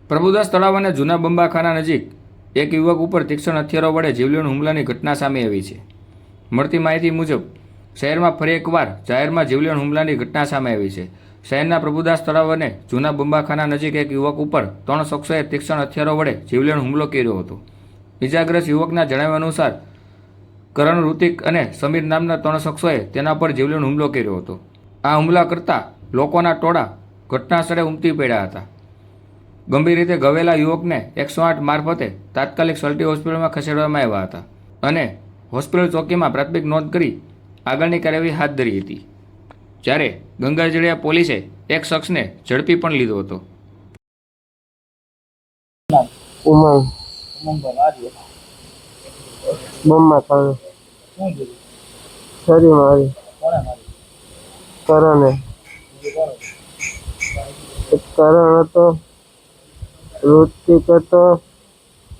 પ્રભુદાસ તળાવ અને જૂના બંબાખાના નજીક એક યુવક ઉપર તીક્ષ્ણ હથિયારો વડે જીવલેણ હુમલાની ઘટના સામે આવી છે. મળતી માહિતી મુજબ શહેરમાં ફરી એકવાર જાહેરમાં જીવલેણ હુમલાની ઘટના સામે આવી છે. શહેરના પ્રભુદાસ તળાવ અને જૂના બંબાખાના નજીક એક યુવક ઉપર 3 શખ્સોએ તીક્ષ્ણ હથિયારો વડે જીવલેણ હુમલો કર્યો હતો. ઇજાગ્રસ્ત યુવકના જણાવ્યા અનુસાર કરણ, ઋતિક અને સમીર નામના 3 શખ્સોએ તેના પર જીવલેણ હુમલો કર્યો હતો. આ હુમલા કરતા લોકોના ટોળા ઘટના સ્થળે ઉમટી પડ્યા હતા. ગંભીર રીતે ઘવાયેલા યુવકને 108 મારફતે તાત્કાલિક સલટી હોસ્પિટલમાં ખસેડવામાં આવ્યા હતા અને હોસ્પિટલ ચોકીમાં પ્રાથમિક નોંધ કરી આગળની કાર્યવાહી હાથ ધરી હતી. જ્યારે ગંગાજળિયા પોલીસે એક શખ્સને ઝડપી પણ લીધો હતો. કરણ હતો, ઋતિક હતો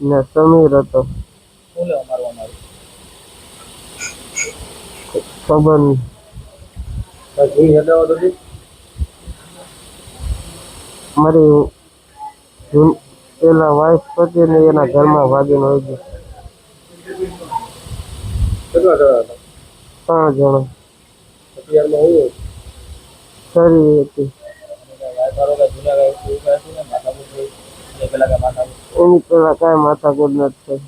ને સમીર હતો. ખબર નહીં. મારી પેલા વાઇફ પતિ ને એના ઘરમાં ભાગીને હોય ગયું. 3 જણા. સારી હતી. એની પેલા કાંઈ માથાકૂટ નથી થઈ.